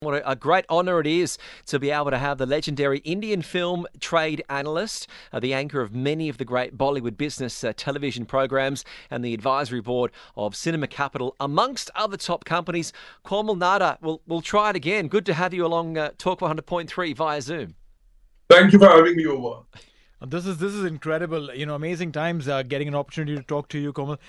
What a great honour it is to be able to have the legendary Indian film trade analyst, the anchor of many of the great Bollywood business television programs, and the advisory board of Cinema Capital, amongst other top companies. Komal Nahta, we'll try it again. Good to have you along Talk 100.3 via Zoom. Thank you for having me over. This is incredible. Amazing times getting an opportunity to talk to you, Komal.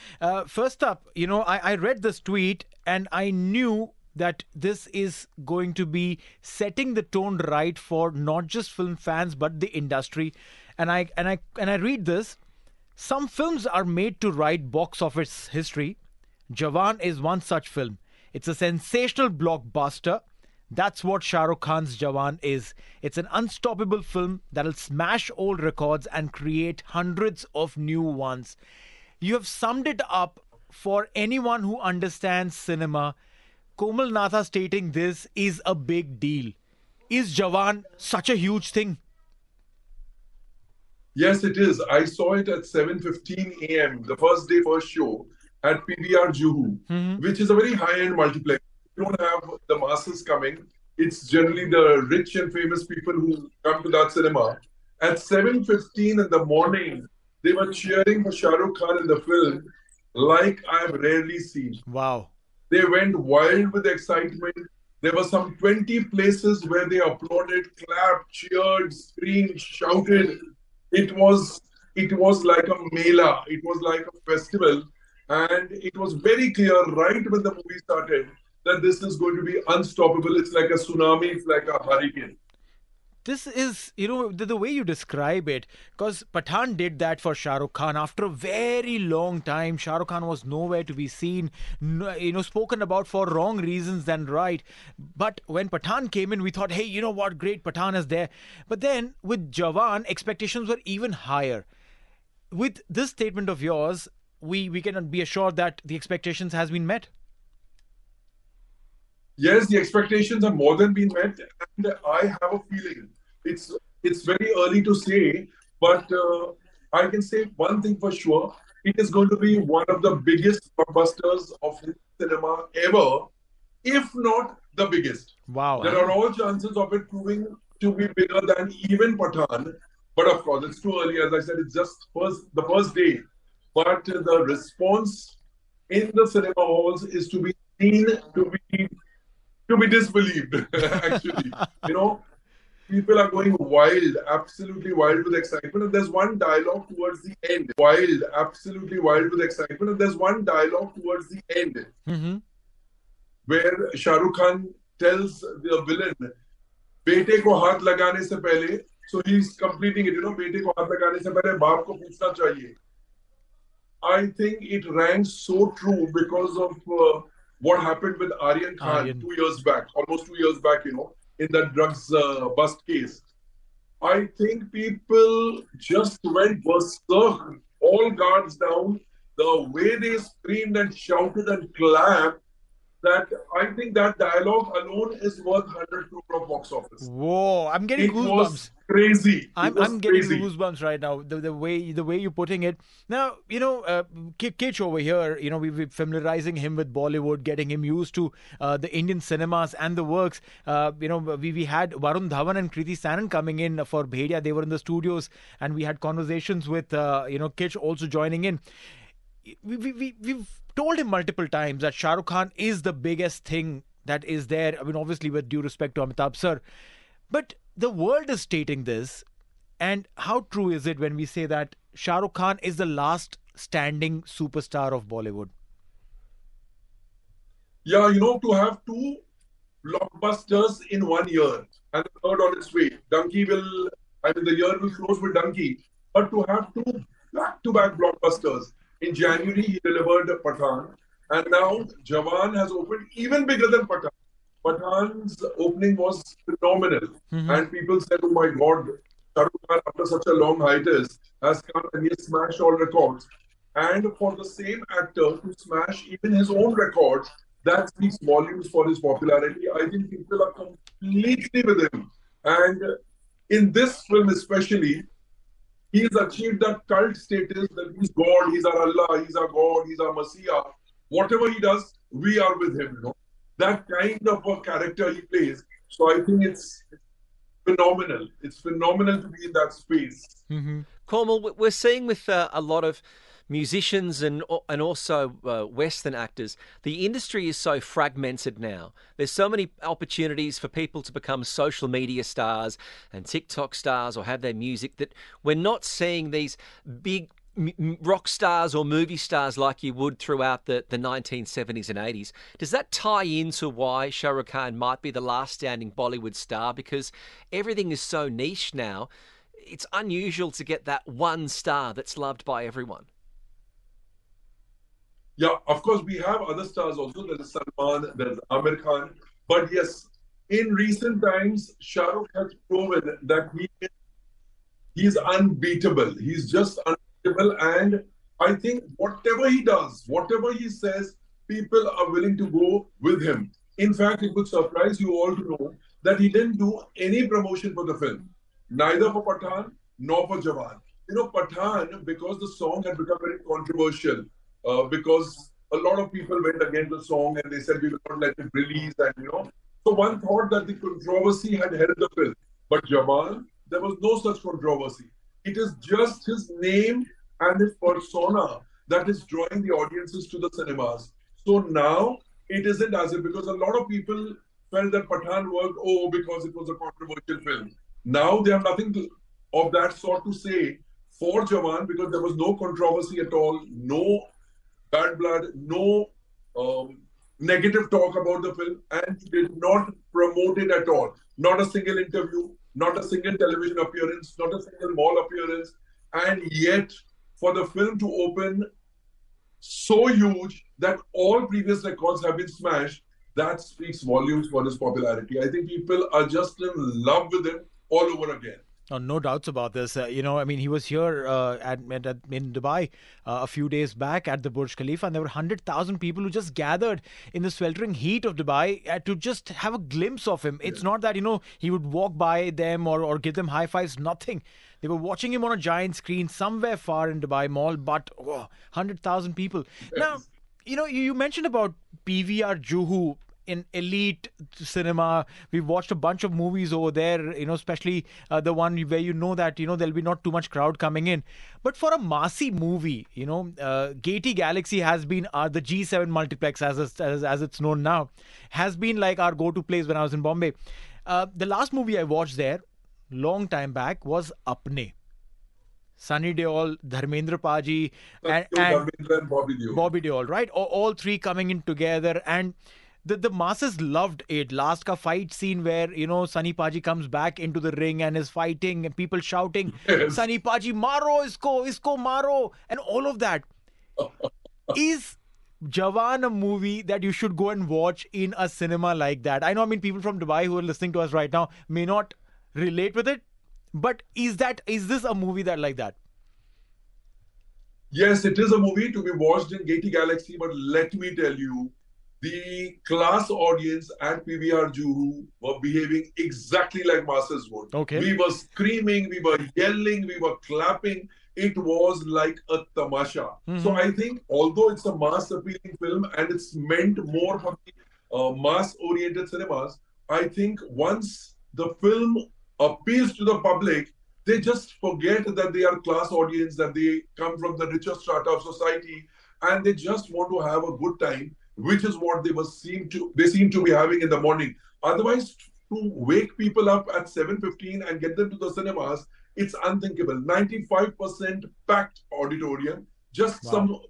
First up, I read this tweet and I knew that this is going to be setting the tone right for not just film fans but the industry. And I read this. Some films are made to write box office history. Jawan is one such film. It's a sensational blockbuster. That's what Shah Rukh Khan's Jawan is. It's an unstoppable film that'll smash old records and create hundreds of new ones. You have summed it up for anyone who understands cinema. Komal Nahta stating this is a big deal. Is Jawan such a huge thing? Yes, it is. I saw it at 7:15 a.m., the first day, first show at PVR Juhu, which is a very high-end multiplex. You don't have the masses coming. It's generally the rich and famous people who come to that cinema. At 7:15 in the morning, they were cheering for Shah Rukh Khan in the film like I've rarely seen. Wow. They went wild with excitement. There were some 20 places where they applauded, clapped, cheered, screamed, shouted. It was like a mela. It was like a festival. And it was very clear right when the movie started that this is going to be unstoppable. It's like a tsunami. It's like a hurricane. This is, the way you describe it, because Pathan did that for Shah Rukh Khan. After a very long time, Shah Rukh Khan was nowhere to be seen, spoken about for wrong reasons than right. But when Pathan came in, we thought, hey, you know what, great, Pathan is there. But then with Jawan, expectations were even higher. With this statement of yours, we can be assured that the expectations has been met. Yes, the expectations have more than been met, and I have a feeling it's very early to say, but I can say one thing for sure: it is going to be one of the biggest blockbusters of cinema ever, if not the biggest. Wow! There are all chances of it proving to be bigger than even Pathan, but of course it's too early. As I said, it's just the first day, but the response in the cinema halls is to be seen, to be disbelieved, actually. People are going wild, absolutely wild with excitement. And there's one dialogue towards the end. Wild, absolutely wild with excitement. And there's one dialogue towards the end where Shah Rukh Khan tells the villain, "Bete ko haath lagane se pehle," so he's completing it, "Bete ko haath lagane se pehle, baap ko puchna chahiye." I think it rang so true because of what happened with Aryan Khan 2 years back, almost 2 years back, in that drugs bust case. I think people just went berserk, all guards down, the way they screamed and shouted and clapped, that I think that dialogue alone is worth 100 crore of box office. Whoa, I'm getting goosebumps. Was crazy. I'm getting goosebumps right now. The way you're putting it. Now, Kitch over here, we're familiarizing him with Bollywood, getting him used to the Indian cinemas and the works. We had Varun Dhawan and Kriti Sanon coming in for Bhedia. They were in the studios, and we had conversations with Kitch also joining in. We've told him multiple times that Shah Rukh Khan is the biggest thing that is there. I mean, obviously with due respect to Amitabh sir, but the world is stating this. And how true is it when we say that Shah Rukh Khan is the last standing superstar of Bollywood? Yeah, to have two blockbusters in 1 year and the third on its way. The year will close with Donkey. But to have two back-to-back blockbusters. In January, he delivered Pathan. And now Jawan has opened even bigger than Pathan. Pathan's opening was phenomenal. And people said, oh my God, Shah Rukh Khan, after such a long hiatus, has come and he has smashed all records. And for the same actor to smash even his own records, that speaks volumes for his popularity. I think people are completely with him. And in this film especially, he's achieved that cult status that he's God, he's our Allah, he's our God, he's our Messiah. Whatever he does, we are with him, that kind of a character he plays. So I think it's phenomenal. It's phenomenal to be in that space. Komal, we're seeing with a lot of musicians and also Western actors, the industry is so fragmented now. There's so many opportunities for people to become social media stars and TikTok stars or have their music that we're not seeing these big rock stars or movie stars like you would throughout the 1970s and 80s. Does that tie into why Shah Rukh Khan might be the last standing Bollywood star? Because everything is so niche now, it's unusual to get that one star that's loved by everyone. Yeah, of course, we have other stars also. There is Salman, there is Amir Khan. But yes, in recent times, Shah Rukh has proven that he's unbeatable. He's just unbeatable. And I think whatever he does, whatever he says, people are willing to go with him. In fact, it would surprise you all to know that he didn't do any promotion for the film, neither for Pathan nor for Jawan. You know, Pathan, because the song had become very controversial, because a lot of people went against the song and they said we will not let it release, and so one thought that the controversy had helped the film. But Jawan, there was no such controversy. It is just his name and his persona that is drawing the audiences to the cinemas. So now it isn't as if, because a lot of people felt that Pathan worked, because it was a controversial film. Now they have nothing of that sort to say for Jawan, because there was no controversy at all, no bad blood, no negative talk about the film, and he did not promote it at all. Not a single interview, not a single television appearance, not a single mall appearance. And yet, for the film to open so huge that all previous records have been smashed, that speaks volumes for his popularity. I think people are just in love with him all over again. Oh, no doubts about this. I mean, he was here in Dubai a few days back at the Burj Khalifa, and there were 100,000 people who just gathered in the sweltering heat of Dubai to just have a glimpse of him. It's not that, he would walk by them or give them high fives, nothing. They were watching him on a giant screen somewhere far in Dubai Mall, but 100,000 people. Yes. Now, you mentioned about PVR Juhu in elite cinema. We've watched a bunch of movies over there, especially the one where that, there'll be not too much crowd coming in. But for a massy movie, Gaiety Galaxy has been the G7 multiplex, as it's known now, has been like our go-to place when I was in Bombay. The last movie I watched there, long time back, was Apne. Sunny Deol, Dharmendra Paji, and Bobby Deol, right? All three coming in together, and the masses loved it. Last ka fight scene where, Sunny Paji comes back into the ring and is fighting and people shouting, yes, Sunny Paji, maro isko maro, and all of that. Is Jawan a movie that you should go and watch in a cinema like that? I know, people from Dubai who are listening to us right now may not relate with it, but is this a movie that like that? Yes, it is a movie to be watched in Gaiety Galaxy, but let me tell you, the class audience at PVR Juhu were behaving exactly like masses would. Okay. We were screaming, we were yelling, we were clapping. It was like a tamasha. Mm-hmm. So I think, although it's a mass appealing film and it's meant more for the mass-oriented cinemas, I think once the film appeals to the public, they just forget that they are class audience, that they come from the richer strata of society, and they just want to have a good time, which is what they seem to be having in the morning. Otherwise, to wake people up at 7:15 and get them to the cinemas, it's unthinkable. 95% packed auditorium, just some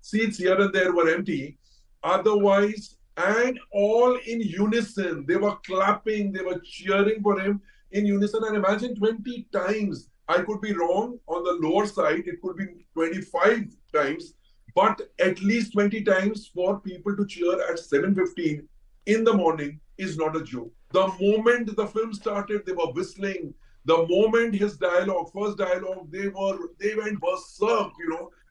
seats here and there were empty. Otherwise, and all in unison, they were clapping, they were cheering for him in unison. And imagine 20 times. I could be wrong on the lower side. It could be 25 times. But at least 20 times for people to cheer at 7:15 in the morning is not a joke. The moment the film started, they were whistling. The moment his first dialogue, they went berserk,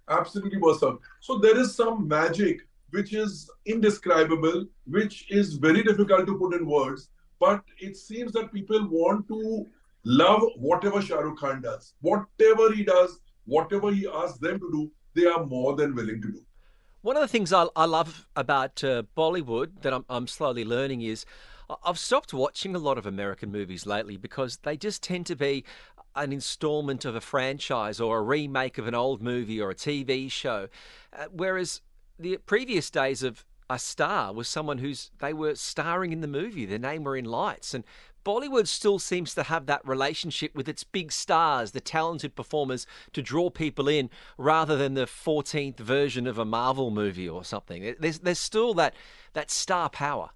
absolutely berserk. So there is some magic which is indescribable, which is very difficult to put in words. But it seems that people want to love whatever Shah Rukh Khan does. Whatever he does, whatever he asks them to do, they are more than willing to do. One of the things I love about Bollywood that I'm slowly learning is I've stopped watching a lot of American movies lately because they just tend to be an installment of a franchise or a remake of an old movie or a TV show. Whereas the previous days of a star was someone they were starring in the movie, their name were in lights. And Bollywood still seems to have that relationship with its big stars, the talented performers, to draw people in rather than the 14th version of a Marvel movie or something. There's still that star power.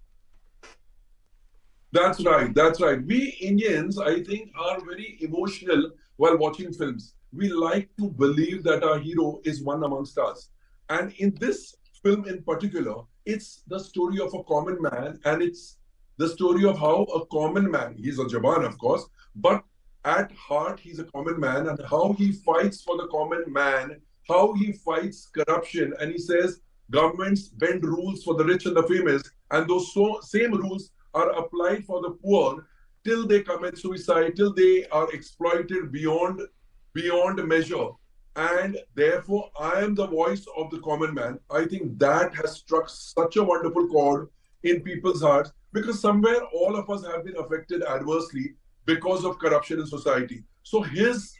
That's right. That's right. We Indians, I think, are very emotional while watching films. We like to believe that our hero is one amongst us. And in this film in particular, it's the story of a common man, and it's the story of how a common man, he's a Jawan, of course, but at heart, he's a common man, and how he fights for the common man, how he fights corruption. And he says, governments bend rules for the rich and the famous, and those same rules are applied for the poor till they commit suicide, till they are exploited beyond measure. And therefore, I am the voice of the common man. I think that has struck such a wonderful chord in people's hearts, because somewhere all of us have been affected adversely because of corruption in society. So his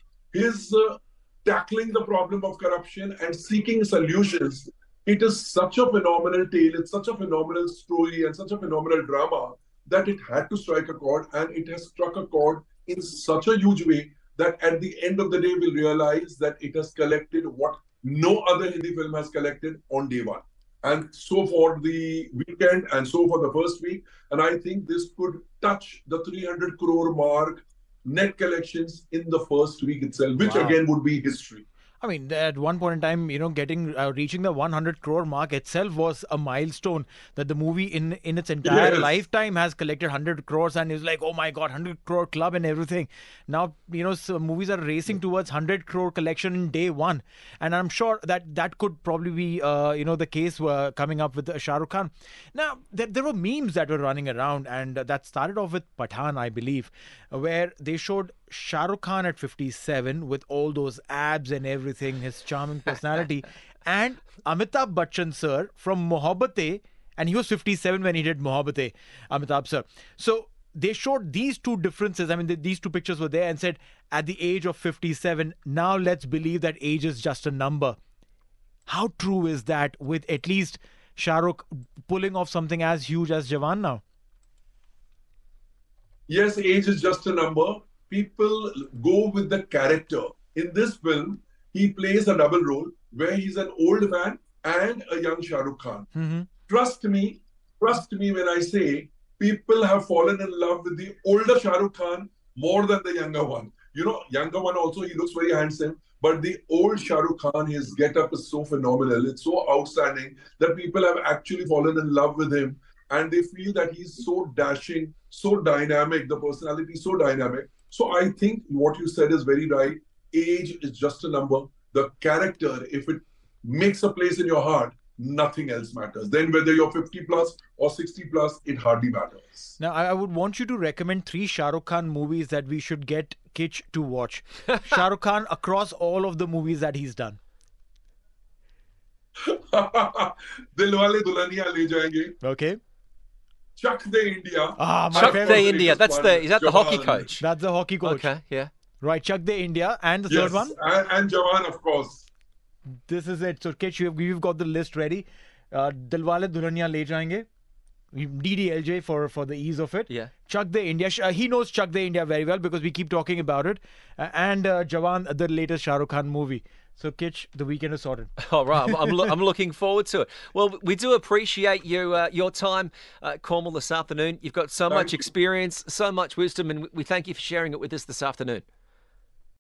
tackling the problem of corruption and seeking solutions, it is such a phenomenal tale, it's such a phenomenal story and such a phenomenal drama that it had to strike a chord, and it has struck a chord in such a huge way that at the end of the day, we'll realize that it has collected what no other Hindi film has collected on day one. And so for the weekend and so for the first week. And I think this could touch the 300 crore mark net collections in the first week itself, which again would be history. I mean, at one point in time, reaching the 100 crore mark itself was a milestone, that the movie in its entire lifetime has collected 100 crores, and it's like, oh my God, 100 crore club and everything. Now, so movies are racing towards 100 crore collection in day one. And I'm sure that could probably be, the case coming up with Shah Rukh Khan. Now, there were memes that were running around, and that started off with Pathan, I believe, where they showed Shah Rukh Khan at 57 with all those abs and everything, his charming personality, and Amitabh Bachchan sir from Mohabbatein, and he was 57 when he did Mohabbatein, Amitabh sir. So they showed these two differences. I mean, these two pictures were there and said, at the age of 57, now let's believe that age is just a number. How true is that, with at least Shah Rukh pulling off something as huge as Jawan now? Yes, age is just a number. People go with the character. In this film, he plays a double role where he's an old man and a young Shah Rukh Khan. Mm-hmm. Trust me when I say people have fallen in love with the older Shah Rukh Khan more than the younger one. Younger one also, he looks very handsome, but the old Shah Rukh Khan, his get-up is so phenomenal, it's so outstanding that people have actually fallen in love with him, and they feel that he's so dashing, so dynamic, the personality is so dynamic. So I think what you said is very right. Age is just a number. The character, if it makes a place in your heart, nothing else matters. Then whether you're 50 plus or 60 plus, it hardly matters. Now, I would want you to recommend 3 Shah Rukh Khan movies that we should get Kitch to watch. Shah Rukh Khan across all of the movies that he's done. Dilwale Dulhaniya Le Jayenge. Okay. Chak De India. Chak De India. Is that the hockey coach? That's the hockey coach. Okay, yeah. Right, Chak De India. And the third one? And Jawan, of course. This is it. So, Kitch, you've got the list ready. Dilwale Dulhaniya Le Jayenge. DDLJ for the ease of it. Yeah. Chak De India. He knows Chak De India very well because we keep talking about it. And Jawan, the latest Shah Rukh Khan movie. So, Kitch, the weekend is sorted. All right. I'm looking forward to it. Well, we do appreciate your time, Komal, this afternoon. You've got so much experience, so much wisdom, and we thank you for sharing it with us this afternoon.